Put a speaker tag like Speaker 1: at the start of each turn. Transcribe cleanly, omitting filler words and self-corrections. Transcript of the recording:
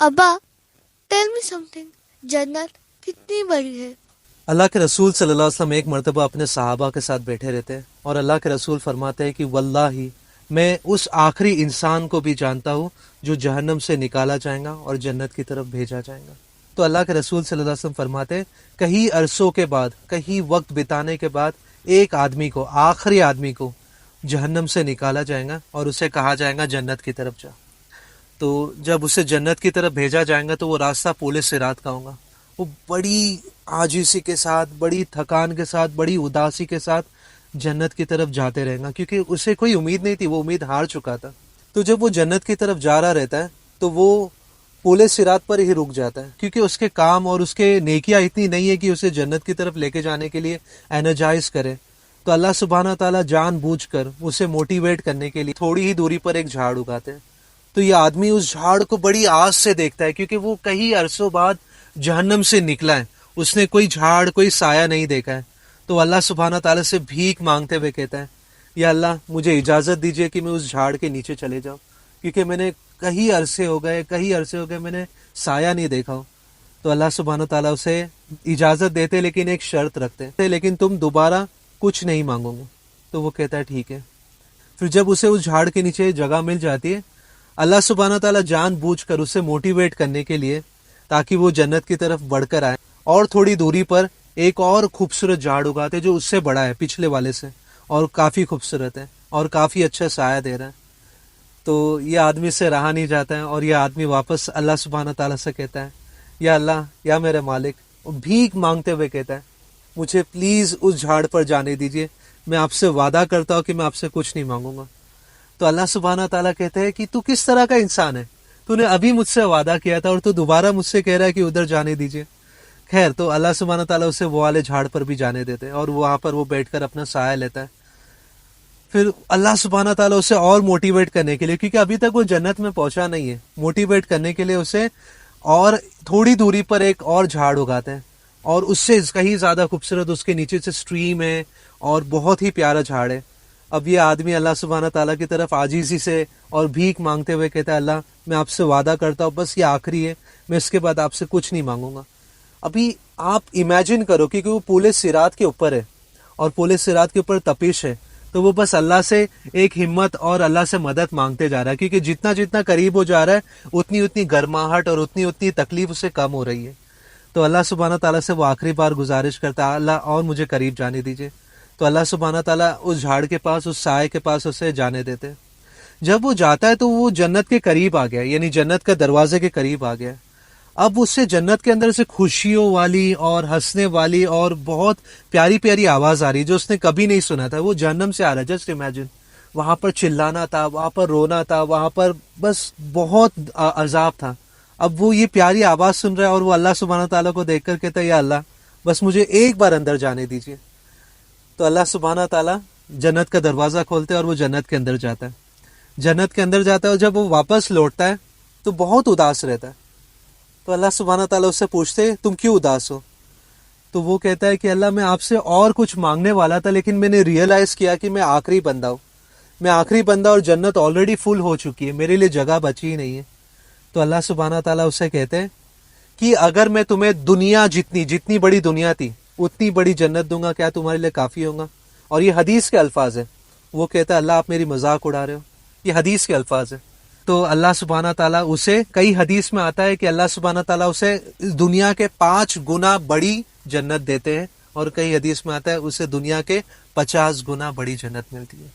Speaker 1: ابا tell me some thing, جنت کتنی بڑی ہے؟
Speaker 2: اللہ کے رسول صلی اللہ علیہ وسلم ایک مرتبہ اپنے صحابہ کے ساتھ بیٹھے رہتے ہیں اور اللہ کے رسول فرماتے ہیں کہ واللہ میں اس آخری انسان کو بھی جانتا ہوں جو جہنم سے نکالا جائے گا اور جنت کی طرف بھیجا جائے گا۔ تو اللہ کے رسول صلی اللہ علیہ وسلم فرماتے ہیں کئی عرصوں کے بعد، کئی وقت بتانے کے بعد ایک آدمی کو، آخری آدمی کو جہنم سے نکالا جائے گا اور اسے کہا جائے گا جنت کی طرف جا۔ تو جب اسے جنت کی طرف بھیجا جائے گا تو وہ راستہ پول صراط کا ہوگا۔ وہ بڑی عاجزی کے ساتھ، بڑی تھکان کے ساتھ، بڑی اداسی کے ساتھ جنت کی طرف جاتے رہے گا، کیونکہ اسے کوئی امید نہیں تھی، وہ امید ہار چکا تھا۔ تو جب وہ جنت کی طرف جا رہا رہتا ہے تو وہ پول صراط پر ہی رک جاتا ہے، کیونکہ اس کے کام اور اس کے نیکیاں اتنی نہیں ہے کہ اسے جنت کی طرف لے کے جانے کے لیے انرجائز کرے۔ تو اللہ سبحانہ تعالیٰ جان بوجھ کر اسے موٹیویٹ کرنے کے لیے تھوڑی ہی دوری پر ایک جھاڑ اگاتے ہیں۔ تو یہ آدمی اس جھاڑ کو بڑی آس سے دیکھتا ہے، کیونکہ وہ کئی عرصوں بعد جہنم سے نکلا ہے، اس نے کوئی جھاڑ، کوئی سایہ نہیں دیکھا ہے۔ تو اللہ سبحانہ تعالیٰ سے بھیک مانگتے ہوئے کہتا ہے یا اللہ مجھے اجازت دیجیے کہ میں اس جھاڑ کے نیچے چلے جاؤں، کیونکہ میں نے کئی عرصے ہو گئے میں نے سایہ نہیں دیکھا ہوں۔ تو اللہ سبحانہ تعالیٰ اسے اجازت دیتے، لیکن ایک شرط رکھتے، لیکن تم دوبارہ کچھ نہیں مانگو گے۔ تو وہ کہتا ہے ٹھیک ہے۔ پھر جب اسے اس جھاڑ کے نیچے جگہ مل جاتی ہے، اللہ سبحانہ تعالیٰ جان بوجھ کر اسے موٹیویٹ کرنے کے لیے تاکہ وہ جنت کی طرف بڑھ کر آئے، اور تھوڑی دوری پر ایک اور خوبصورت جھاڑ اگاتے جو اس سے بڑا ہے پچھلے والے سے، اور کافی خوبصورت ہے اور کافی اچھا سایہ دے رہا ہے۔ تو یہ آدمی سے رہا نہیں جاتا ہے اور یہ آدمی واپس اللہ سبحانہ تعالیٰ سے کہتا ہے یا اللہ، یا میرے مالک، بھیک مانگتے ہوئے کہتا ہے مجھے پلیز اس جھاڑ پر جانے دیجیے، میں آپ سے وعدہ کرتا ہوں کہ میں آپ سے کچھ نہیں مانگوں گا۔ تو اللہ سبحانہ تعالیٰ کہتے ہیں کہ تو کس طرح کا انسان ہے، تو نے ابھی مجھ سے وعدہ کیا تھا اور تو دوبارہ مجھ سے کہہ رہا ہے کہ ادھر جانے دیجیے۔ خیر، تو اللہ سبحانہ تعالیٰ اسے وہ والے جھاڑ پر بھی جانے دیتے اور وہاں پر وہ بیٹھ کر اپنا سایہ لیتا ہے۔ پھر اللہ سبحانہ تعالیٰ اسے اور موٹیویٹ کرنے کے لیے، کیونکہ ابھی تک وہ جنت میں پہنچا نہیں ہے، موٹیویٹ کرنے کے لیے اسے اور تھوڑی دوری پر ایک اور جھاڑ اگاتے ہیں، اور اس سے کہیں زیادہ خوبصورت اس کے نیچے سے سٹریم ہے اور بہت ہی پیارا جھاڑ ہے۔ اب یہ آدمی اللہ سبحانہ تعالیٰ کی طرف عاجزی سے اور بھیک مانگتے ہوئے کہتا ہے اللہ میں آپ سے وعدہ کرتا ہوں بس یہ آخری ہے، میں اس کے بعد آپ سے کچھ نہیں مانگوں گا۔ ابھی آپ امیجن کرو، کیونکہ وہ پول صراط کے اوپر ہے اور پول صراط کے اوپر تپش ہے، تو وہ بس اللہ سے ایک ہمت اور اللہ سے مدد مانگتے جا رہا ہے، کیونکہ جتنا جتنا قریب ہو جا رہا ہے اتنی اتنی گرماہٹ اور اتنی اتنی تکلیف اسے کم ہو رہی ہے۔ تو اللہ سبحانہ تعالیٰ سے وہ آخری بار گزارش کرتا ہے اللہ اور مجھے قریب جانے دیجیے۔ تو اللہ سبحانہ تعالیٰ اس جھاڑ کے پاس، اس سائے کے پاس اسے جانے دیتے۔ جب وہ جاتا ہے تو وہ جنت کے قریب آ گیا، یعنی جنت کا دروازے کے قریب آ گیا۔ اب اس سے جنت کے اندر سے خوشیوں والی اور ہنسنے والی اور بہت پیاری پیاری آواز آ رہی جو اس نے کبھی نہیں سنا تھا۔ وہ جہنم سے آ رہا ہے، جسٹ امیجن، وہاں پر چلانا تھا، وہاں پر رونا تھا، وہاں پر بس بہت عذاب تھا۔ اب وہ یہ پیاری آواز سن رہا ہے اور وہ اللہ سبحانہ تعالیٰ کو دیکھ کر کہتا ہے یا اللہ بس مجھے ایک بار اندر جانے دیجیے۔ تو اللہ سبحانہ تعالیٰ جنت کا دروازہ کھولتے اور وہ جنت کے اندر جاتا ہے۔ جنت کے اندر جاتا ہے اور جب وہ واپس لوٹتا ہے تو بہت اداس رہتا ہے۔ تو اللہ سبحانہ تعالیٰ اس سے پوچھتے تم کیوں اداس ہو؟ تو وہ کہتا ہے کہ اللہ میں آپ سے اور کچھ مانگنے والا تھا، لیکن میں نے ریئلائز کیا کہ میں آخری بندہ ہوں، میں آخری بندہ اور جنت آلریڈی فل ہو چکی ہے، میرے لیے جگہ بچی ہی نہیں ہے۔ تو اللہ سبحانہ تعالیٰ اسے کہتے ہیں کہ اگر میں تمہیں دنیا جتنی بڑی دنیا تھی اتنی بڑی جنت دوں گا، کیا تمہارے لیے کافی ہوگا؟ اور یہ حدیث کے الفاظ ہیں۔ وہ کہتا ہے اللہ آپ میری مذاق اڑا رہے ہو، یہ حدیث کے الفاظ ہیں۔ تو اللہ سبحانہ تعالیٰ اسے، کئی حدیث میں آتا ہے کہ اللہ سبحانہ تعالیٰ اسے دنیا کے 5 گنا بڑی جنت دیتے ہیں، اور کئی حدیث میں آتا ہے اسے دنیا کے 50 گنا بڑی جنت ملتی ہے۔